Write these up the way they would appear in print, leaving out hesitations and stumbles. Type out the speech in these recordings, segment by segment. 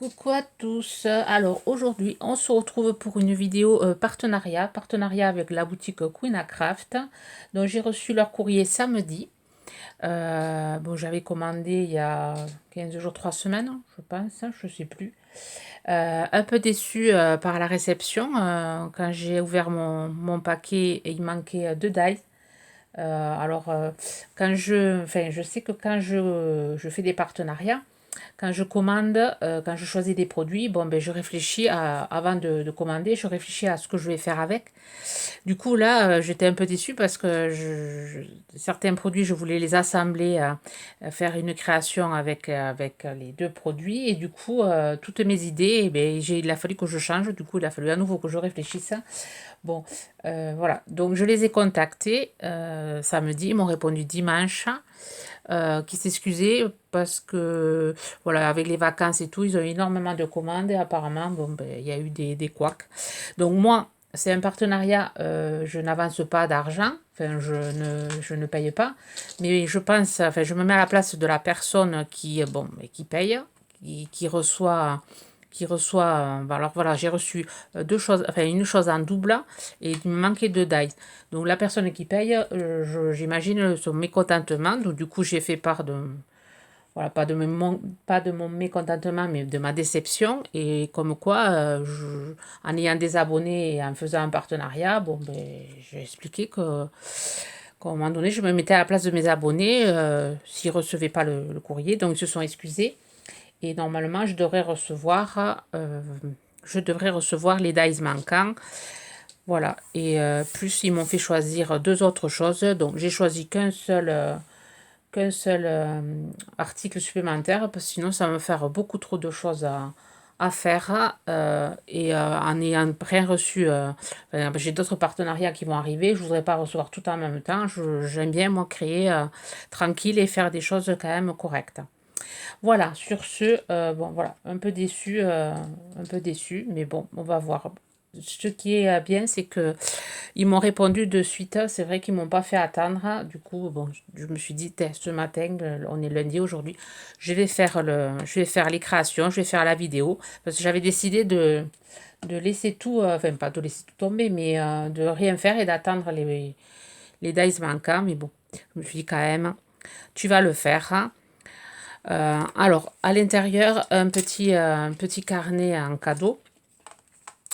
Coucou à tous. Alors aujourd'hui, on se retrouve pour une vidéo partenariat avec la boutique Queen Craft. Donc j'ai reçu leur courrier samedi. Bon, j'avais commandé il y a 15 jours, 3 semaines, je pense, je sais plus. Un peu déçue par la réception. Quand j'ai ouvert mon paquet, il manquait 2 dies. Enfin, je sais que quand je fais des partenariats, quand je commande, quand je choisis des produits, bon, ben, je réfléchis avant de commander, je réfléchis à ce que je vais faire avec. Du coup, là, j'étais un peu déçue parce que certains produits, je voulais les assembler, faire une création avec les deux produits. Et du coup, toutes mes idées, eh ben, il a fallu que je change. Du coup, il a fallu à nouveau que je réfléchisse. Bon, voilà. Donc, je les ai contactés samedi. Ils m'ont répondu dimanche. Qui s'excusaient parce que, voilà, avec les vacances et tout, ils ont eu énormément de commandes et apparemment, bon, ben, il y a eu des couacs. Donc, moi, c'est un partenariat, je n'avance pas d'argent, enfin, je ne paye pas, mais je pense, enfin, je me mets à la place de la personne qui, bon, qui paye, qui reçoit, alors voilà, j'ai reçu deux choses, enfin une chose en double et il me manquait 2 dies. Donc la personne qui paye, j'imagine son mécontentement. Donc du coup, j'ai fait part de, voilà, pas de mon mécontentement, mais de ma déception. Et comme quoi, en ayant des abonnés et en faisant un partenariat, bon, ben, j'ai expliqué qu'à un moment donné, je me mettais à la place de mes abonnés s'ils ne recevaient pas le courrier. Donc ils se sont excusés. Et normalement, je devrais recevoir les dies manquants. Voilà. Et plus, ils m'ont fait choisir 2 autres choses. Donc, j'ai choisi qu'un seul article supplémentaire, parce que sinon, ça va me faire beaucoup trop de choses à faire. Et en ayant rien reçu, enfin, j'ai d'autres partenariats qui vont arriver. Je ne voudrais pas recevoir tout en même temps. J'aime bien, moi, créer tranquille et faire des choses quand même correctes. Voilà, sur ce, bon, voilà, un peu déçu, mais bon, on va voir. Ce qui est bien, c'est que ils m'ont répondu de suite. C'est vrai qu'ils m'ont pas fait attendre. Du coup, bon, je me suis dit, ce matin, on est lundi aujourd'hui, je vais faire les créations, je vais faire la vidéo, parce que j'avais décidé de laisser tout, enfin pas de laisser tout tomber, mais de rien faire et d'attendre les dice manquants. Mais bon, je me suis dit quand même, tu vas le faire, hein. Alors, à l'intérieur, un petit carnet en cadeau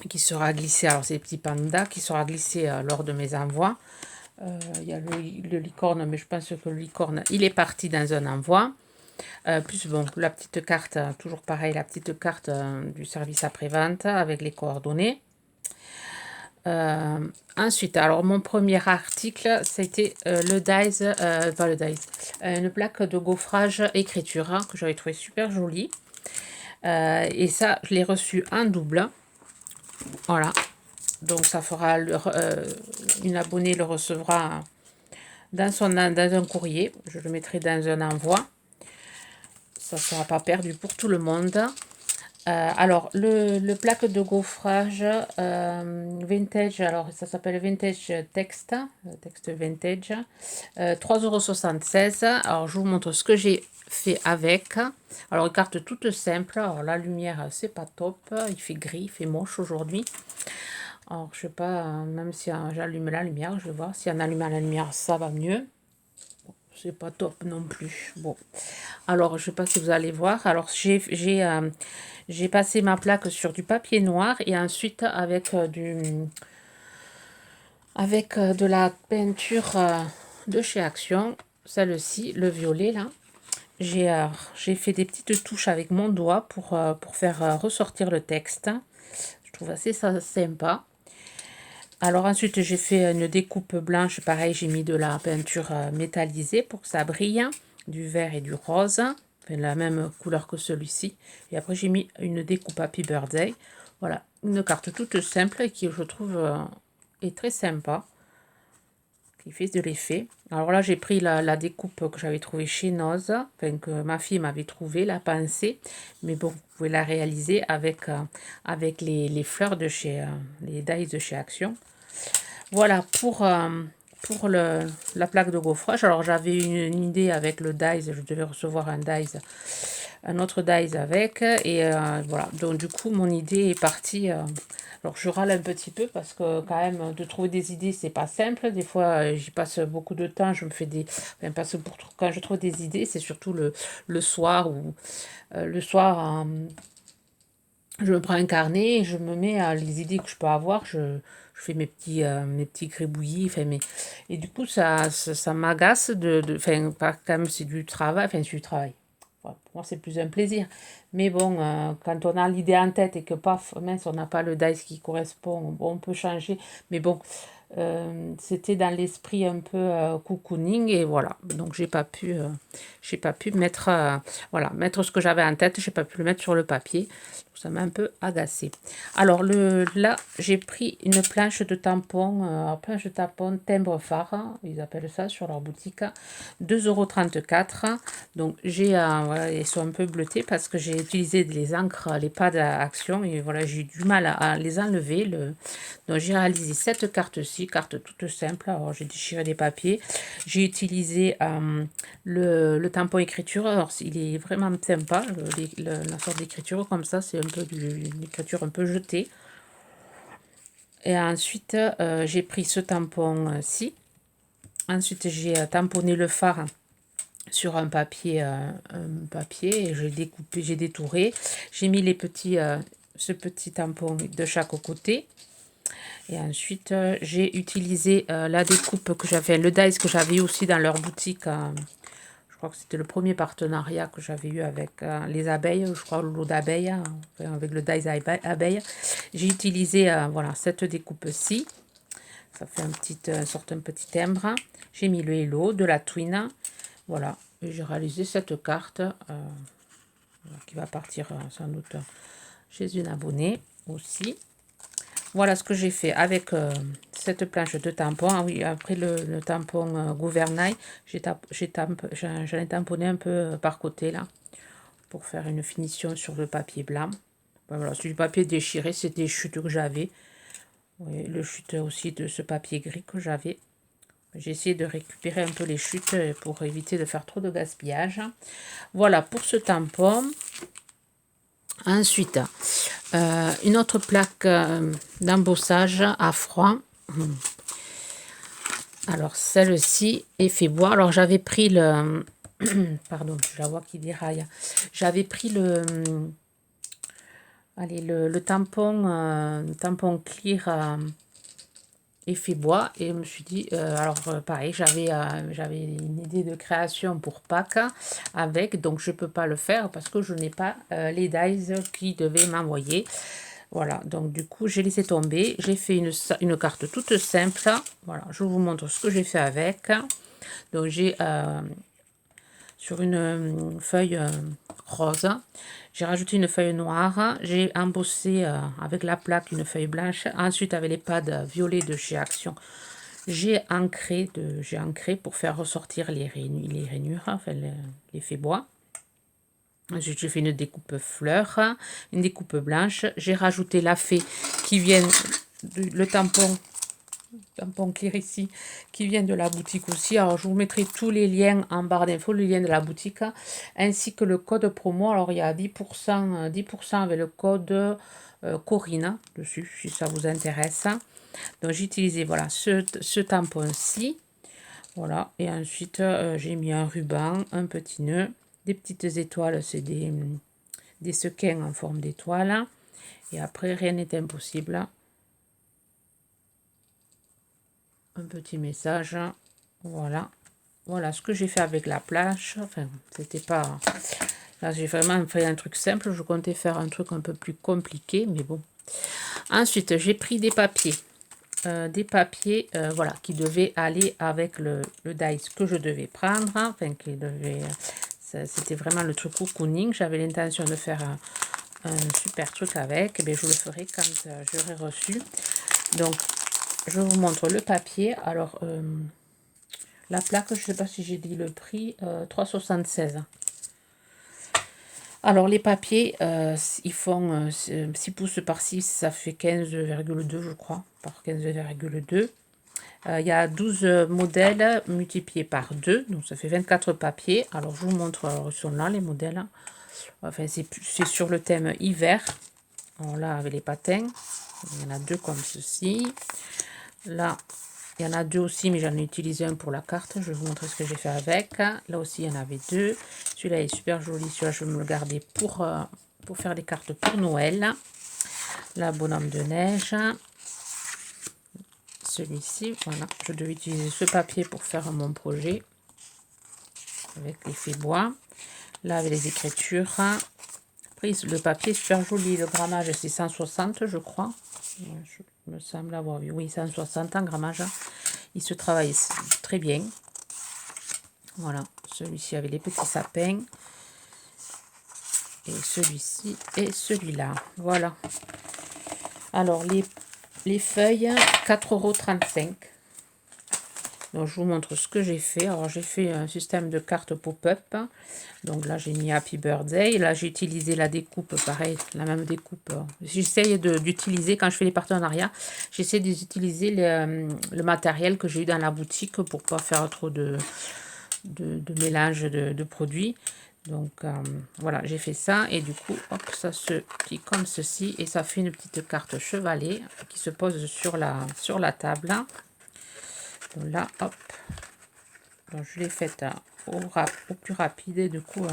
qui sera glissé. Alors, c'est des petits pandas qui sera glissé lors de mes envois. Il y a le licorne, mais je pense que le licorne, il est parti dans un envoi. Plus, bon, la petite carte, toujours pareil, la petite carte du service après-vente avec les coordonnées. Ensuite, alors mon premier article, c'était le dies, pas le dies, une plaque de gaufrage écriture que j'avais trouvé super jolie. Et ça, je l'ai reçu en double. Voilà. Donc, ça fera une abonnée le recevra dans un courrier. Je le mettrai dans un envoi. Ça ne sera pas perdu pour tout le monde. Alors, le plaque de gaufrage vintage, alors ça s'appelle Vintage Text, texte vintage, 3,76 €. Alors, je vous montre ce que j'ai fait avec. Alors, une carte toute simple. Alors, la lumière, c'est pas top. Il fait gris, il fait moche aujourd'hui. Alors, je sais pas, même si j'allume la lumière, je vais voir si en allumant la lumière, ça va mieux. C'est pas top non plus. Bon, alors je sais pas si vous allez voir. Alors j'ai passé ma plaque sur du papier noir et ensuite avec de la peinture de chez Action, celle-ci, le violet là. J'ai fait des petites touches avec mon doigt pour faire ressortir le texte. Je trouve assez ça sympa. Alors ensuite, j'ai fait une découpe blanche. Pareil, j'ai mis de la peinture métallisée pour que ça brille, du vert et du rose, enfin, la même couleur que celui-ci. Et après, j'ai mis une découpe Happy Birthday. Voilà, une carte toute simple qui, je trouve, est très sympa, qui fait de l'effet. Alors là, j'ai pris la découpe que j'avais trouvée chez Noz, enfin que ma fille m'avait trouvé, la pensée. Mais bon, vous pouvez la réaliser avec les fleurs de chez, les dies de chez Action. Voilà pour la plaque de gaufrage. Alors j'avais une idée avec le dies, je devais recevoir un dies un autre dies avec. Et voilà, donc du coup, mon idée est partie. Alors, je râle un petit peu parce que quand même, de trouver des idées, c'est pas simple. Des fois, j'y passe beaucoup de temps. Je me fais des... Enfin, parce que quand je trouve des idées, c'est surtout le soir ou le soir, je me prends un carnet et je me mets à les idées que je peux avoir. Je fais mes petits gribouillis. Enfin, et du coup, ça m'agace enfin, quand même, c'est du travail. Enfin, c'est du travail. Voilà, pour moi, c'est plus un plaisir. Mais bon, quand on a l'idée en tête et que paf, mince, on n'a pas le dice qui correspond, bon, on peut changer. Mais bon, c'était dans l'esprit un peu cocooning et voilà. Donc, j'ai pas pu mettre, voilà, mettre ce que j'avais en tête. J'ai pas pu le mettre sur le papier. Ça m'a un peu agacé. Alors là, j'ai pris une planche de tampon, planche de tampon timbre phare, hein, ils appellent ça sur leur boutique, 2,34 €. Donc voilà, ils sont un peu bleutés parce que j'ai utilisé les encres, les pads à action et voilà, j'ai eu du mal à les enlever. Donc j'ai réalisé cette carte-ci, carte toute simple. Alors j'ai déchiré des papiers. J'ai utilisé le tampon écriture. Alors il est vraiment sympa, la sorte d'écriture comme ça, c'est un peu une écriture un peu jetée. Et ensuite, j'ai pris ce tampon-ci. Ensuite, j'ai tamponné le phare sur un papier et j'ai découpé, j'ai détouré. J'ai mis ce petit tampon de chaque côté. Et ensuite, j'ai utilisé la découpe que j'avais, le dies que j'avais eu aussi dans leur boutique. Je crois que c'était le premier partenariat que j'avais eu avec les abeilles, je crois, le lot d'abeilles, hein, enfin, avec le dies abeille. J'ai utilisé voilà, cette découpe-ci. Ça fait un petit timbre. J'ai mis le hello, de la twine. Voilà. Et j'ai réalisé cette carte qui va partir sans doute chez une abonnée aussi. Voilà ce que j'ai fait avec cette planche de tampon. Ah oui, après le tampon gouvernail, j'en ai tamponné un peu par côté là, pour faire une finition sur le papier blanc. Ben voilà, c'est du papier déchiré, c'est des chutes que j'avais. Oui, le chute aussi de ce papier gris que j'avais. J'ai essayé de récupérer un peu les chutes pour éviter de faire trop de gaspillage. Voilà pour ce tampon. Ensuite, une autre plaque d'embossage à froid. Alors, celle-ci est fait bois. Alors, j'avais pris le... Pardon, je la vois qui déraille. J'avais pris allez, le tampon clear effet bois. Et je me suis dit... pareil, j'avais une idée de création pour Pâques avec. Donc, je ne peux pas le faire parce que je n'ai pas les dies qui devaient m'envoyer. Voilà, donc du coup, j'ai laissé tomber. J'ai fait une carte toute simple. Voilà, je vous montre ce que j'ai fait avec. Donc, j'ai sur une feuille rose, j'ai rajouté une feuille noire. J'ai embossé avec la plaque une feuille blanche. Ensuite, avec les pads violets de chez Action, j'ai ancré pour faire ressortir les rainures, enfin l'effet bois. Ensuite, j'ai fait une découpe fleur, une découpe blanche. J'ai rajouté la fée qui vient, le tampon clear ici, qui vient de la boutique aussi. Alors, je vous mettrai tous les liens en barre d'infos, le lien de la boutique, ainsi que le code promo. Alors, il y a 10%, 10% avec le code Corinne dessus, si ça vous intéresse. Donc, j'ai utilisé voilà, ce tampon-ci. Voilà, et ensuite, j'ai mis un ruban, un petit nœud. Des petites étoiles, c'est des sequins en forme d'étoile. Et après, rien n'est impossible. Un petit message. Voilà. Voilà ce que j'ai fait avec la planche. Enfin, c'était pas... Là, j'ai vraiment fait un truc simple. Je comptais faire un truc un peu plus compliqué, mais bon. Ensuite, j'ai pris des papiers. Voilà, qui devaient aller avec le dice que je devais prendre. Enfin, qui devait... C'était vraiment le truc cocooning. J'avais l'intention de faire un super truc avec. Mais je le ferai quand j'aurai reçu. Donc, je vous montre le papier. Alors, la plaque, je ne sais pas si j'ai dit le prix, 3,76 €. Alors, les papiers, ils font 6 pouces par 6, ça fait 15,2 je crois, par 15,2. Il y a 12 modèles multipliés par 2, donc ça fait 24 papiers. Alors, je vous montre, ils sont là, les modèles. Enfin, c'est sur le thème hiver. Alors là, avec les patins, il y en a deux comme ceci. Là, il y en a deux aussi, mais j'en ai utilisé un pour la carte. Je vais vous montrer ce que j'ai fait avec. Là aussi, il y en avait deux. Celui-là est super joli. Celui-là, je vais me le garder pour faire des cartes pour Noël. La bonhomme de neige. Celui-ci, voilà. Je devais utiliser ce papier pour faire mon projet. Avec l'effet bois. Là, avec les écritures. Après, le papier est super joli. Le grammage, c'est 160, je crois. Je me semble avoir vu. Oui, 160 en grammage. Il se travaille très bien. Voilà. Celui-ci avec les petits sapins. Et celui-ci et celui-là. Voilà. Alors, les feuilles, 4,35 €. Donc, je vous montre ce que j'ai fait. Alors, j'ai fait un système de cartes pop-up. Donc là, j'ai mis Happy Birthday. Là, j'ai utilisé la découpe, pareil, la même découpe. J'essaye d'utiliser, quand je fais les partenariats, j'essaie d'utiliser le matériel que j'ai eu dans la boutique pour pas faire trop de mélange de produits. Donc, voilà, j'ai fait ça. Et du coup, hop, ça se plie comme ceci. Et ça fait une petite carte chevalet qui se pose sur la table. Donc là, hop. Donc, je l'ai faite au plus rapide. Et du coup,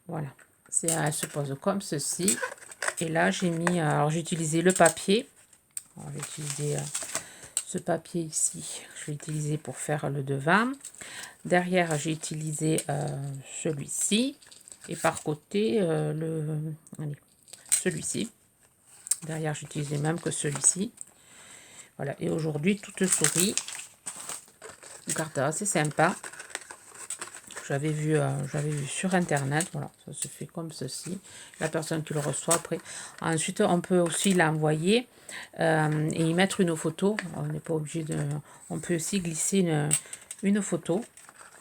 voilà. Elle se pose comme ceci. Et là, j'ai mis... alors, j'ai utilisé le papier. J'ai utilisé ce papier ici. Je l'ai utilisé pour faire le devant. Derrière, j'ai utilisé celui-ci. Et par côté, celui-ci. Derrière, j'ai utilisé même que celui-ci. Voilà. Et aujourd'hui, toute souris. Une carte assez sympa. J'avais vu sur internet. Voilà, ça se fait comme ceci. La personne qui le reçoit après. Ensuite, on peut aussi l'envoyer et y mettre une photo. On n'est pas obligé de... On peut aussi glisser une photo.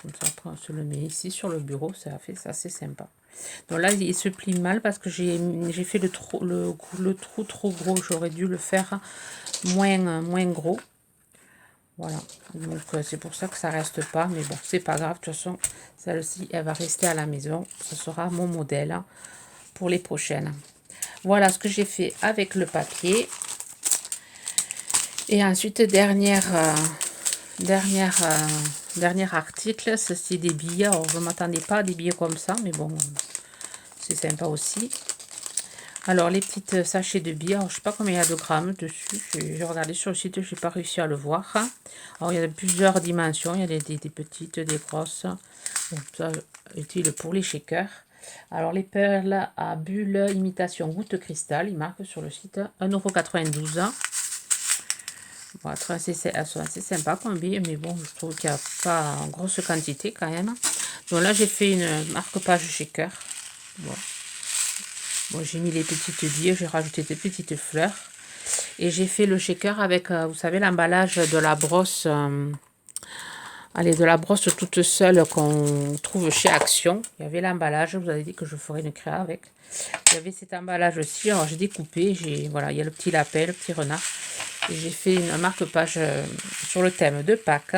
Comme ça, après, on se le met ici sur le bureau. Ça fait ça, c'est sympa. Donc là, il se plie mal parce que j'ai fait le trou trop gros. J'aurais dû le faire moins gros. Voilà, donc c'est pour ça que ça reste pas, mais bon, c'est pas grave, de toute façon, celle-ci, elle va rester à la maison, ce sera mon modèle pour les prochaines. Voilà ce que j'ai fait avec le papier. Et ensuite, dernier article, c'est des billets. Alors, je ne m'attendais pas à des billets comme ça, mais bon, c'est sympa aussi. Alors, les petites sachets de billets, alors, je ne sais pas combien il y a de grammes dessus. J'ai regardé sur le site, je n'ai pas réussi à le voir. Alors, il y a plusieurs dimensions. Il y a des petites, des grosses. Donc, ça, utile pour les shakers. Alors, les perles à bulles imitation goutte cristal. Ils marquent sur le site 1,92 €. Bon, elles sont assez sympas comme billes, mais bon, je trouve qu'il n'y a pas en grosse quantité quand même. Donc là, j'ai fait une marque-page shaker. Bon, j'ai mis les petites billes, j'ai rajouté des petites fleurs. Et j'ai fait le shaker avec, vous savez, l'emballage de la brosse. De la brosse toute seule qu'on trouve chez Action. Il y avait l'emballage, je vous avais dit que je ferais une créa avec. Il y avait cet emballage aussi, alors j'ai découpé. Voilà, il y a le petit lapin, le petit renard. Et j'ai fait une marque-page sur le thème de Pâques.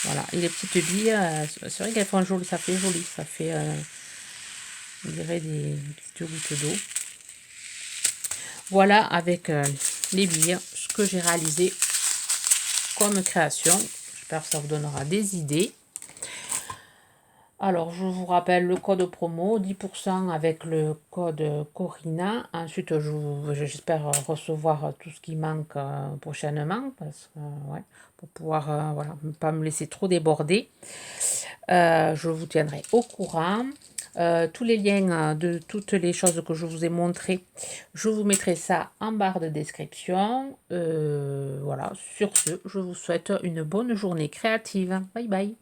Voilà, et les petites billes, c'est vrai qu'elles font joli, ça fait joli. Ça fait... on dirait des petites gouttes d'eau. Voilà avec les billes ce que j'ai réalisé comme création. J'espère que ça vous donnera des idées. Alors, je vous rappelle le code promo, 10% avec le code Corina. Ensuite, j'espère recevoir tout ce qui manque prochainement, parce que, ouais, pour pouvoir voilà, ne pas me laisser trop déborder. Je vous tiendrai au courant. Tous les liens de toutes les choses que je vous ai montrées, je vous mettrai ça en barre de description. Voilà, sur ce, je vous souhaite une bonne journée créative. Bye bye.